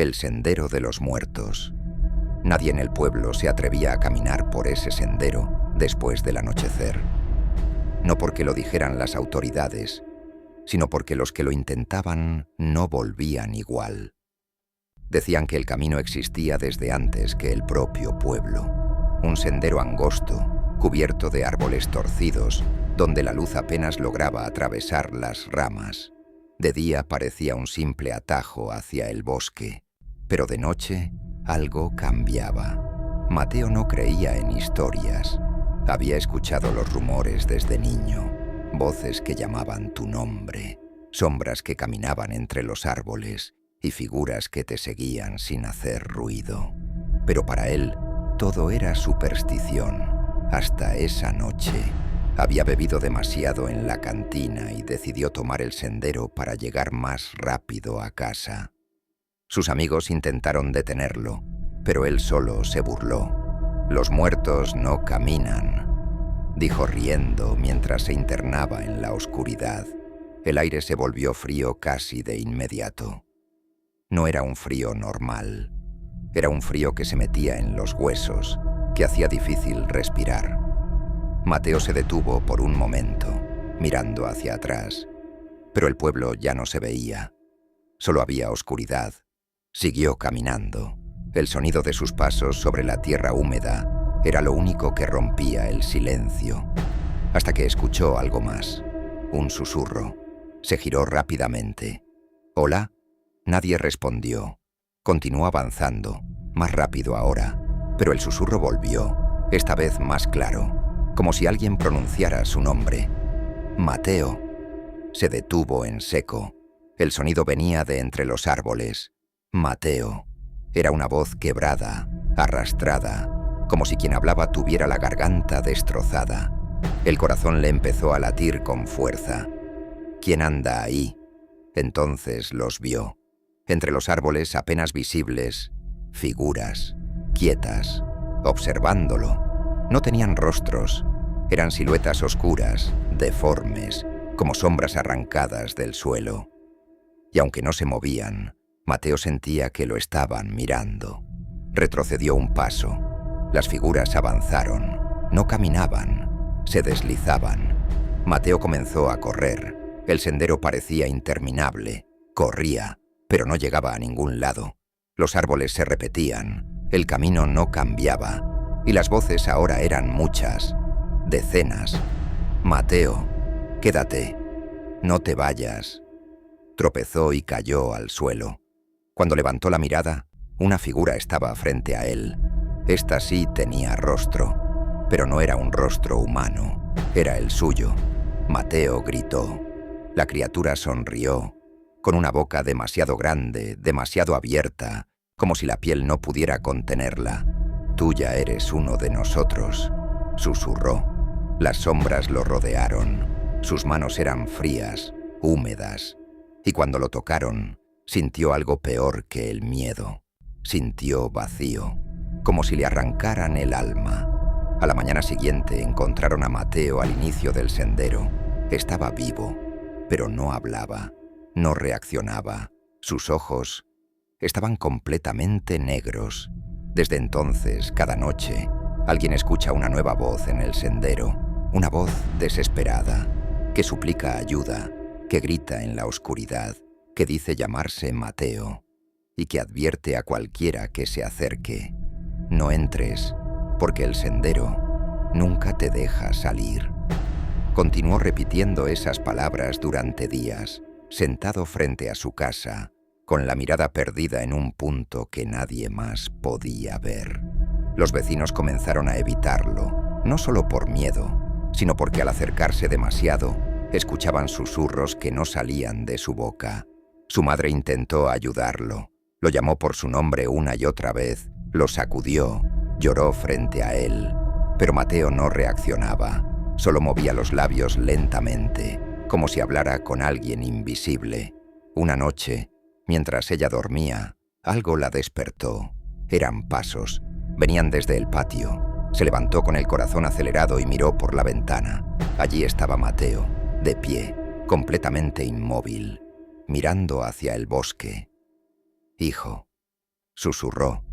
El sendero de los muertos. Nadie en el pueblo se atrevía a caminar por ese sendero después del anochecer. No porque lo dijeran las autoridades, sino porque los que lo intentaban no volvían igual. Decían que el camino existía desde antes que el propio pueblo. Un sendero angosto, cubierto de árboles torcidos, donde la luz apenas lograba atravesar las ramas. De día parecía un simple atajo hacia el bosque, pero de noche algo cambiaba. Mateo no creía en historias. Había escuchado los rumores desde niño, voces que llamaban tu nombre, sombras que caminaban entre los árboles y figuras que te seguían sin hacer ruido. Pero para él, todo era superstición, hasta esa noche. Había bebido demasiado en la cantina y decidió tomar el sendero para llegar más rápido a casa. Sus amigos intentaron detenerlo, pero él solo se burló. «Los muertos no caminan», dijo riendo mientras se internaba en la oscuridad. El aire se volvió frío casi de inmediato. No era un frío normal. Era un frío que se metía en los huesos, que hacía difícil respirar. Mateo se detuvo por un momento, mirando hacia atrás, pero el pueblo ya no se veía. Solo había oscuridad. Siguió caminando. El sonido de sus pasos sobre la tierra húmeda era lo único que rompía el silencio, hasta que escuchó algo más, un susurro. Se giró rápidamente. «¿Hola?» Nadie respondió. Continuó avanzando, más rápido ahora, pero el susurro volvió, esta vez más claro, como si alguien pronunciara su nombre. «Mateo». Se detuvo en seco. El sonido venía de entre los árboles. «Mateo». Era una voz quebrada, arrastrada, como si quien hablaba tuviera la garganta destrozada. El corazón le empezó a latir con fuerza. «¿Quién anda ahí?» Entonces los vio. Entre los árboles apenas visibles, figuras, quietas, observándolo. No tenían rostros, eran siluetas oscuras, deformes, como sombras arrancadas del suelo. Y aunque no se movían, Mateo sentía que lo estaban mirando. Retrocedió un paso. Las figuras avanzaron. No caminaban, se deslizaban. Mateo comenzó a correr. El sendero parecía interminable. Corría, pero no llegaba a ningún lado. Los árboles se repetían, el camino no cambiaba, y las voces ahora eran muchas, decenas. «Mateo, quédate, no te vayas». Tropezó y cayó al suelo. Cuando levantó la mirada, una figura estaba frente a él. Esta sí tenía rostro, pero no era un rostro humano, era el suyo. Mateo gritó. La criatura sonrió, con una boca demasiado grande, demasiado abierta, como si la piel no pudiera contenerla. «Tú ya eres uno de nosotros», susurró. Las sombras lo rodearon. Sus manos eran frías, húmedas, y cuando lo tocaron, sintió algo peor que el miedo. Sintió vacío, como si le arrancaran el alma. A la mañana siguiente encontraron a Mateo al inicio del sendero. Estaba vivo, pero no hablaba, no reaccionaba. Sus ojos estaban completamente negros. Desde entonces, cada noche, alguien escucha una nueva voz en el sendero, una voz desesperada, que suplica ayuda, que grita en la oscuridad, que dice llamarse Mateo y que advierte a cualquiera que se acerque: «No entres, porque el sendero nunca te deja salir». Continuó repitiendo esas palabras durante días, sentado frente a su casa, con la mirada perdida en un punto que nadie más podía ver. Los vecinos comenzaron a evitarlo, no solo por miedo, sino porque al acercarse demasiado, escuchaban susurros que no salían de su boca. Su madre intentó ayudarlo, lo llamó por su nombre una y otra vez, lo sacudió, lloró frente a él, pero Mateo no reaccionaba, solo movía los labios lentamente, como si hablara con alguien invisible. Una noche, mientras ella dormía, algo la despertó. Eran pasos, venían desde el patio. Se levantó con el corazón acelerado y miró por la ventana. Allí estaba Mateo, de pie, completamente inmóvil, mirando hacia el bosque. «Hijo», susurró.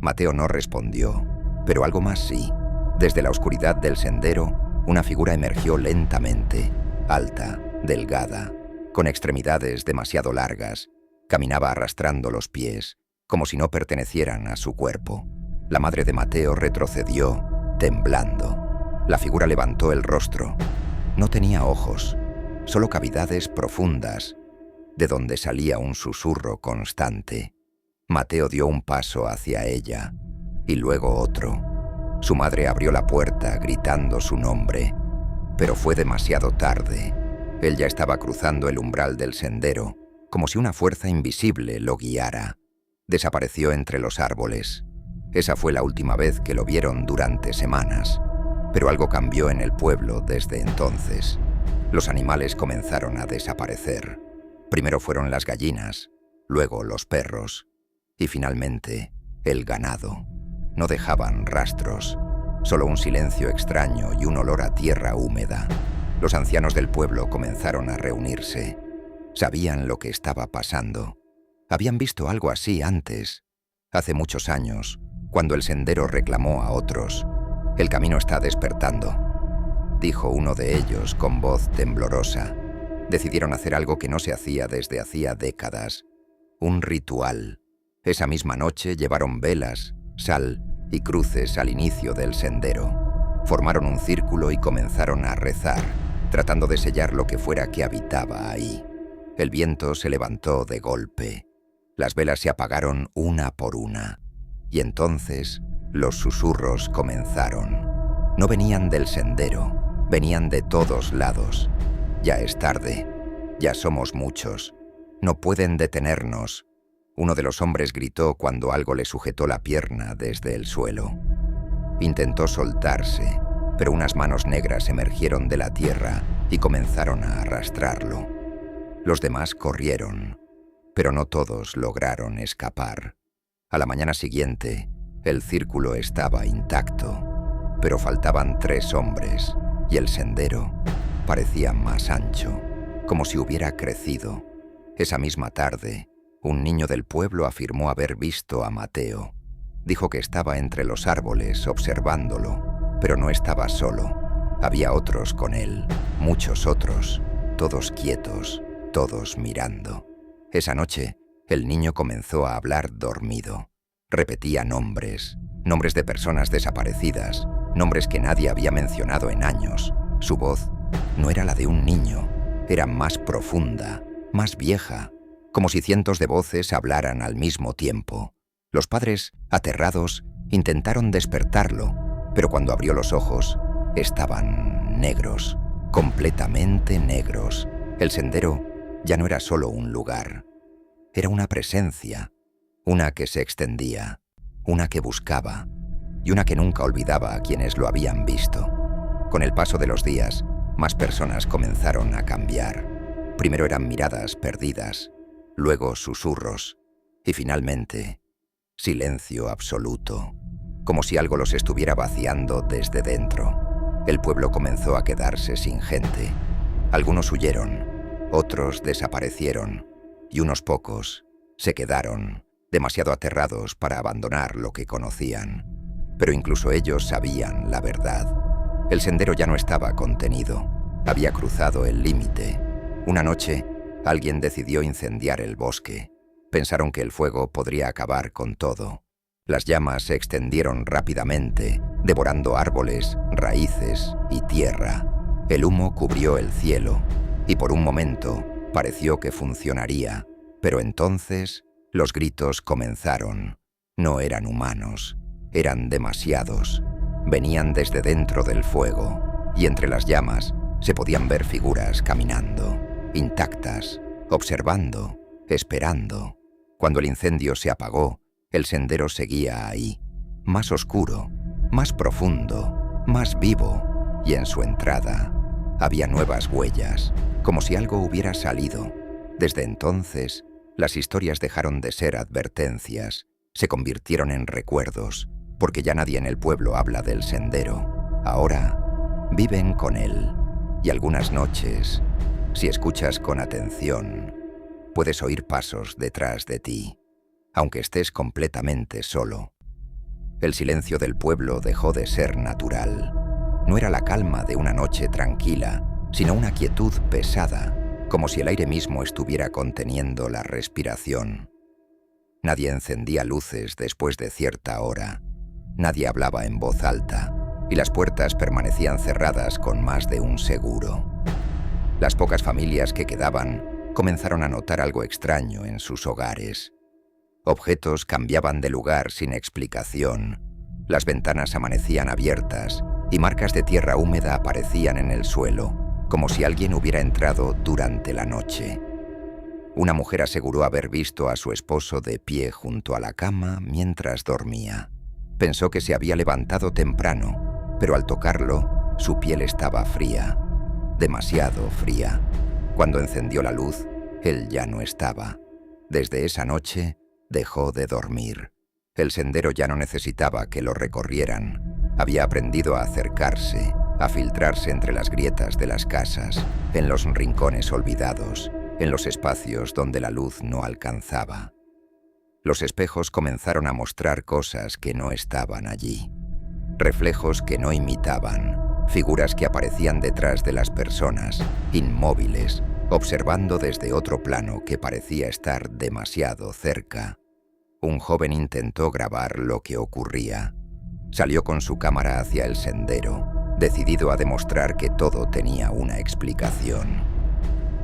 Mateo no respondió, pero algo más sí. Desde la oscuridad del sendero, una figura emergió lentamente, alta, delgada, con extremidades demasiado largas. Caminaba arrastrando los pies, como si no pertenecieran a su cuerpo. La madre de Mateo retrocedió, temblando. La figura levantó el rostro. No tenía ojos, solo cavidades profundas, de donde salía un susurro constante. Mateo dio un paso hacia ella, y luego otro. Su madre abrió la puerta gritando su nombre, pero fue demasiado tarde. Él ya estaba cruzando el umbral del sendero, como si una fuerza invisible lo guiara. Desapareció entre los árboles. Esa fue la última vez que lo vieron durante semanas. Pero algo cambió en el pueblo desde entonces. Los animales comenzaron a desaparecer. Primero fueron las gallinas, luego los perros, y finalmente el ganado. No dejaban rastros, solo un silencio extraño y un olor a tierra húmeda. Los ancianos del pueblo comenzaron a reunirse. Sabían lo que estaba pasando. Habían visto algo así antes, hace muchos años, cuando el sendero reclamó a otros. «El camino está despertando», dijo uno de ellos con voz temblorosa. Decidieron hacer algo que no se hacía desde hacía décadas. Un ritual. Esa misma noche llevaron velas, sal y cruces al inicio del sendero. Formaron un círculo y comenzaron a rezar, tratando de sellar lo que fuera que habitaba ahí. El viento se levantó de golpe. Las velas se apagaron una por una. Y entonces los susurros comenzaron. No venían del sendero, venían de todos lados. «Ya es tarde, ya somos muchos. No pueden detenernos», uno de los hombres gritó cuando algo le sujetó la pierna desde el suelo. Intentó soltarse, pero unas manos negras emergieron de la tierra y comenzaron a arrastrarlo. Los demás corrieron, pero no todos lograron escapar. A la mañana siguiente, el círculo estaba intacto, pero faltaban 3 hombres y el sendero parecía más ancho, como si hubiera crecido. Esa misma tarde, un niño del pueblo afirmó haber visto a Mateo. Dijo que estaba entre los árboles observándolo, pero no estaba solo. Había otros con él, muchos otros, todos quietos, todos mirando. Esa noche, el niño comenzó a hablar dormido. Repetía nombres, nombres de personas desaparecidas, nombres que nadie había mencionado en años. Su voz no era la de un niño, era más profunda, más vieja, como si cientos de voces hablaran al mismo tiempo. Los padres, aterrados, intentaron despertarlo, pero cuando abrió los ojos, estaban negros, completamente negros. El sendero ya no era solo un lugar, era una presencia, una que se extendía, una que buscaba, y una que nunca olvidaba a quienes lo habían visto. Con el paso de los días, más personas comenzaron a cambiar. Primero eran miradas perdidas, luego susurros, y finalmente, silencio absoluto, como si algo los estuviera vaciando desde dentro. El pueblo comenzó a quedarse sin gente. Algunos huyeron, otros desaparecieron, y unos pocos se quedaron, demasiado aterrados para abandonar lo que conocían. Pero incluso ellos sabían la verdad. El sendero ya no estaba contenido, había cruzado el límite. Una noche, alguien decidió incendiar el bosque. Pensaron que el fuego podría acabar con todo. Las llamas se extendieron rápidamente, devorando árboles, raíces y tierra. El humo cubrió el cielo, y por un momento pareció que funcionaría. Pero entonces los gritos comenzaron. No eran humanos, eran demasiados. Venían desde dentro del fuego, y entre las llamas se podían ver figuras caminando, intactas, observando, esperando. Cuando el incendio se apagó, el sendero seguía ahí, más oscuro, más profundo, más vivo, y en su entrada había nuevas huellas, como si algo hubiera salido. Desde entonces, las historias dejaron de ser advertencias, se convirtieron en recuerdos, porque ya nadie en el pueblo habla del sendero. Ahora viven con él, y algunas noches, si escuchas con atención, puedes oír pasos detrás de ti. aunque estés completamente solo. El silencio del pueblo dejó de ser natural. No era la calma de una noche tranquila, sino una quietud pesada, como si el aire mismo estuviera conteniendo la respiración. Nadie encendía luces después de cierta hora. Nadie hablaba en voz alta, y las puertas permanecían cerradas con más de un seguro. Las pocas familias que quedaban comenzaron a notar algo extraño en sus hogares. Objetos cambiaban de lugar sin explicación. Las ventanas amanecían abiertas y marcas de tierra húmeda aparecían en el suelo, como si alguien hubiera entrado durante la noche. Una mujer aseguró haber visto a su esposo de pie junto a la cama mientras dormía. Pensó que se había levantado temprano, pero al tocarlo, su piel estaba fría, demasiado fría. Cuando encendió la luz, él ya no estaba. Desde esa noche, dejó de dormir. El sendero ya no necesitaba que lo recorrieran. Había aprendido a acercarse, a filtrarse entre las grietas de las casas, en los rincones olvidados, en los espacios donde la luz no alcanzaba. Los espejos comenzaron a mostrar cosas que no estaban allí. Reflejos que no imitaban, figuras que aparecían detrás de las personas, inmóviles, observando desde otro plano que parecía estar demasiado cerca. Un joven intentó grabar lo que ocurría. Salió con su cámara hacia el sendero, decidido a demostrar que todo tenía una explicación.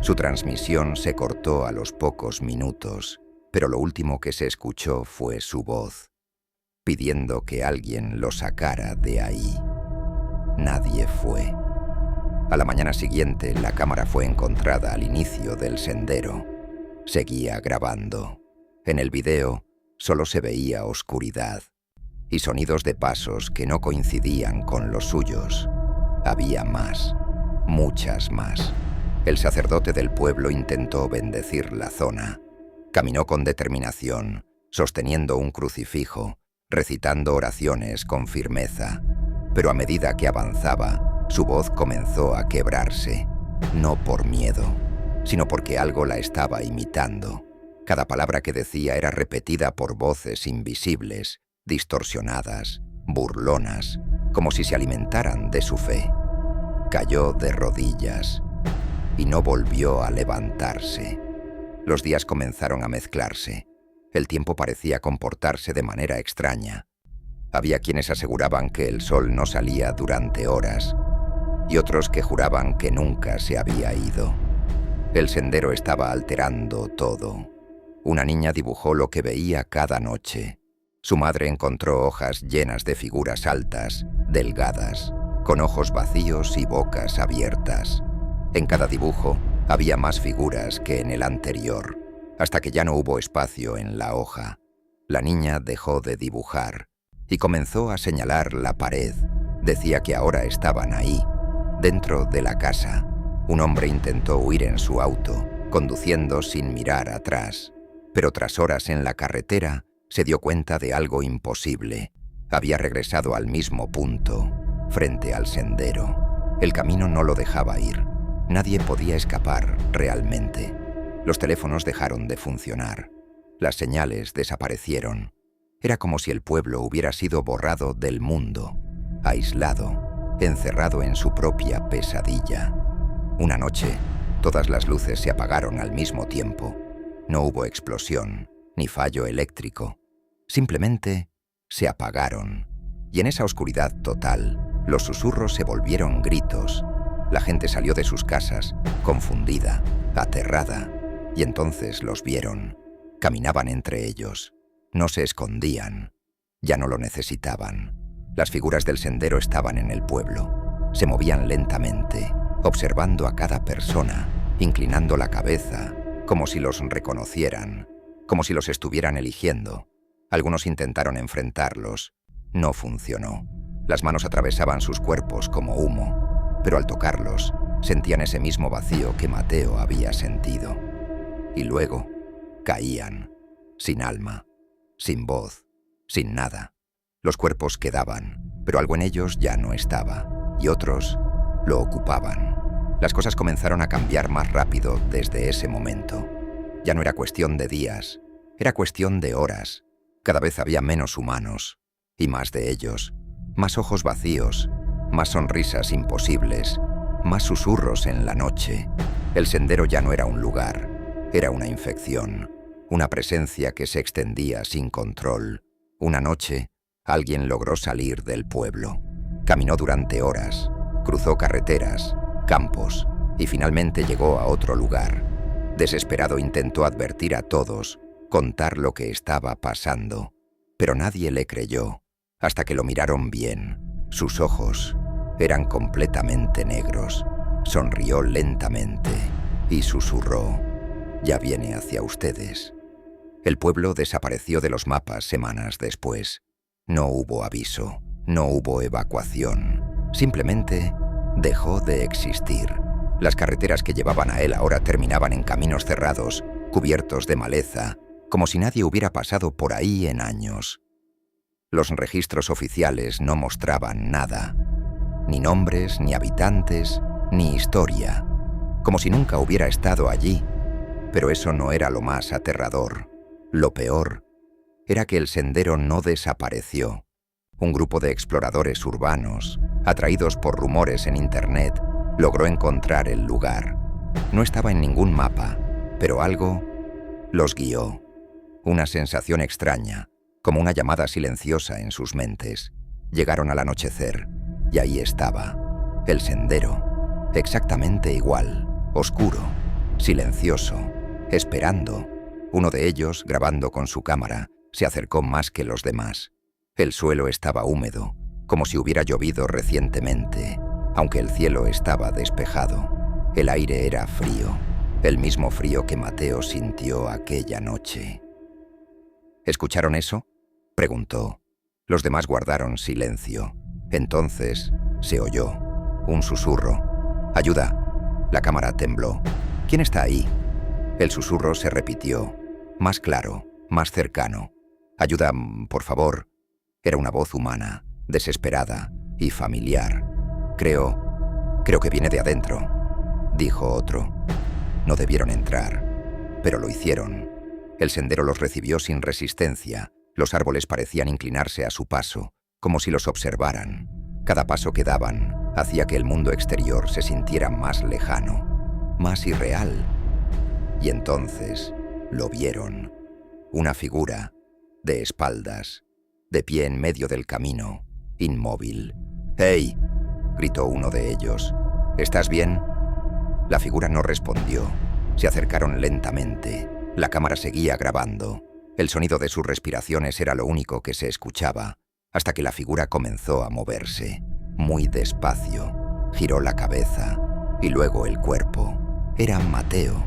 Su transmisión se cortó a los pocos minutos, pero lo último que se escuchó fue su voz, pidiendo que alguien lo sacara de ahí. Nadie fue. A la mañana siguiente, la cámara fue encontrada al inicio del sendero. Seguía grabando. En el video solo se veía oscuridad y sonidos de pasos que no coincidían con los suyos. Había más, muchas más. El sacerdote del pueblo intentó bendecir la zona. Caminó con determinación, sosteniendo un crucifijo, recitando oraciones con firmeza. Pero a medida que avanzaba, su voz comenzó a quebrarse, no por miedo, sino porque algo la estaba imitando. Cada palabra que decía era repetida por voces invisibles, distorsionadas, burlonas, como si se alimentaran de su fe. Cayó de rodillas y no volvió a levantarse. Los días comenzaron a mezclarse. El tiempo parecía comportarse de manera extraña. Había quienes aseguraban que el sol no salía durante horas y otros que juraban que nunca se había ido. El sendero estaba alterando todo. Una niña dibujó lo que veía cada noche. Su madre encontró hojas llenas de figuras altas, delgadas, con ojos vacíos y bocas abiertas. En cada dibujo había más figuras que en el anterior, hasta que ya no hubo espacio en la hoja. La niña dejó de dibujar y comenzó a señalar la pared. Decía que ahora estaban ahí, dentro de la casa. Un hombre intentó huir en su auto, conduciendo sin mirar atrás, pero tras horas en la carretera se dio cuenta de algo imposible. Había regresado al mismo punto, frente al sendero. El camino no lo dejaba ir. Nadie podía escapar realmente. Los teléfonos dejaron de funcionar. Las señales desaparecieron. Era como si el pueblo hubiera sido borrado del mundo, aislado, encerrado en su propia pesadilla. Una noche, todas las luces se apagaron al mismo tiempo. No hubo explosión, ni fallo eléctrico. Simplemente se apagaron. Y en esa oscuridad total, los susurros se volvieron gritos. La gente salió de sus casas, confundida, aterrada, y entonces los vieron. Caminaban entre ellos. No se escondían. Ya no lo necesitaban. Las figuras del sendero estaban en el pueblo. Se movían lentamente, observando a cada persona, inclinando la cabeza, como si los reconocieran, como si los estuvieran eligiendo. Algunos intentaron enfrentarlos. No funcionó. Las manos atravesaban sus cuerpos como humo, pero al tocarlos, sentían ese mismo vacío que Mateo había sentido. Y luego, caían, sin alma, sin voz, sin nada. Los cuerpos quedaban, pero algo en ellos ya no estaba, y otros lo ocupaban. Las cosas comenzaron a cambiar más rápido desde ese momento. Ya no era cuestión de días, Era cuestión de horas. Cada vez había menos humanos, y más de ellos, más ojos vacíos, más sonrisas imposibles, más susurros en la noche. El sendero ya no era un lugar, era una infección, una presencia que se extendía sin control. Una noche, alguien logró salir del pueblo. Caminó durante horas, cruzó carreteras, campos, y finalmente llegó a otro lugar. Desesperado intentó advertir a todos, contar lo que estaba pasando, pero nadie le creyó, hasta que lo miraron bien. Sus ojos eran completamente negros. Sonrió lentamente y susurró: «Ya viene hacia ustedes». El pueblo desapareció de los mapas semanas después. No hubo aviso, no hubo evacuación. Simplemente dejó de existir. Las carreteras que llevaban a él ahora terminaban en caminos cerrados, cubiertos de maleza, como si nadie hubiera pasado por ahí en años. Los registros oficiales no mostraban nada. Ni nombres, ni habitantes, ni historia. Como si nunca hubiera estado allí. Pero eso no era lo más aterrador. Lo peor era que el sendero no desapareció. Un grupo de exploradores urbanos, atraídos por rumores en Internet, logró encontrar el lugar. No estaba en ningún mapa, pero algo los guió. Una sensación extraña, como una llamada silenciosa en sus mentes. Llegaron al anochecer, y ahí estaba, el sendero, exactamente igual, oscuro, silencioso, esperando. Uno de ellos, grabando con su cámara, se acercó más que los demás. El suelo estaba húmedo, como si hubiera llovido recientemente, aunque el cielo estaba despejado. El aire era frío, el mismo frío que Mateo sintió aquella noche. ¿Escucharon eso?, preguntó. Los demás guardaron silencio. Entonces se oyó un susurro. «¡Ayuda!». La cámara tembló. «¿Quién está ahí?». El susurro se repitió, más claro, más cercano. «¡Ayuda, por favor!». Era una voz humana, desesperada y familiar. Creo que viene de adentro», dijo otro. No debieron entrar, pero lo hicieron. El sendero los recibió sin resistencia. Los árboles parecían inclinarse a su paso, como si los observaran. Cada paso que daban hacía que el mundo exterior se sintiera más lejano, más irreal. Y entonces lo vieron. Una figura, de espaldas, de pie en medio del camino, inmóvil. «¡Hey!», gritó uno de ellos. «¿Estás bien?». La figura no respondió. Se acercaron lentamente. La cámara seguía grabando. El sonido de sus respiraciones era lo único que se escuchaba, hasta que la figura comenzó a moverse, muy despacio. Giró la cabeza, y luego el cuerpo. Era Mateo,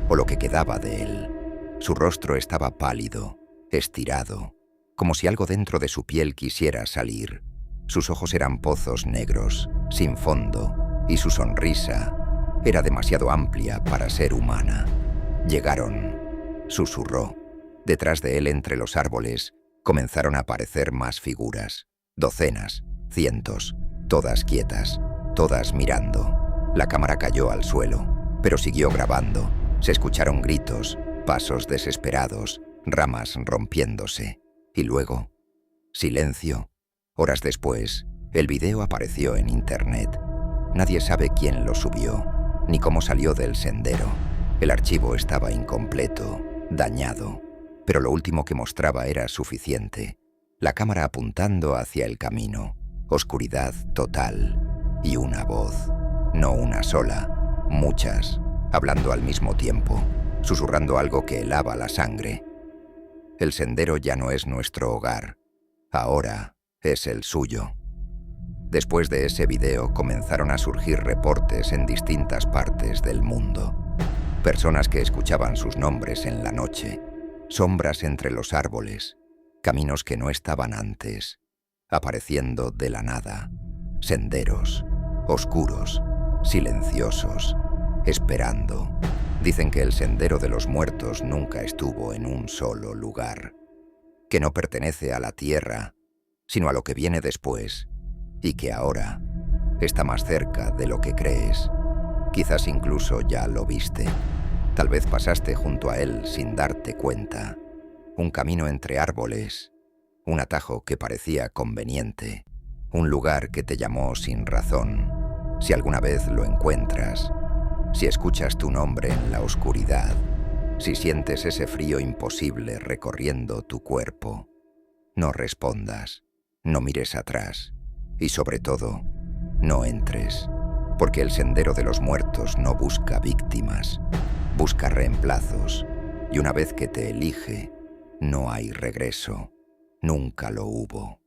o lo que quedaba de él. Su rostro estaba pálido, estirado, como si algo dentro de su piel quisiera salir. Sus ojos eran pozos negros, sin fondo, y su sonrisa era demasiado amplia para ser humana. «Llegaron», susurró. Detrás de él, entre los árboles, comenzaron a aparecer más figuras. Docenas, cientos, todas quietas, todas mirando. La cámara cayó al suelo, pero siguió grabando. Se escucharon gritos, pasos desesperados, ramas rompiéndose. Y luego, silencio. Horas después, el video apareció en Internet. Nadie sabe quién lo subió, ni cómo salió del sendero. El archivo estaba incompleto, dañado, pero lo último que mostraba era suficiente. La cámara apuntando hacia el camino, oscuridad total, y una voz, no una sola, muchas, hablando al mismo tiempo, susurrando algo que helaba la sangre. El sendero ya no es nuestro hogar, ahora es el suyo. Después de ese video comenzaron a surgir reportes en distintas partes del mundo. Personas que escuchaban sus nombres en la noche, sombras entre los árboles, caminos que no estaban antes, apareciendo de la nada, senderos, oscuros, silenciosos, esperando. Dicen que el sendero de los muertos nunca estuvo en un solo lugar, que no pertenece a la tierra, sino a lo que viene después, y que ahora está más cerca de lo que crees. Quizás incluso ya lo viste. Tal vez pasaste junto a él sin darte cuenta. un camino entre árboles, un atajo que parecía conveniente, un lugar que te llamó sin razón. Si alguna vez lo encuentras, si escuchas tu nombre en la oscuridad, si sientes ese frío imposible recorriendo tu cuerpo, no respondas, no mires atrás y sobre todo, no entres, porque el sendero de los muertos no busca víctimas, busca reemplazos y una vez que te elige, no hay regreso, nunca lo hubo.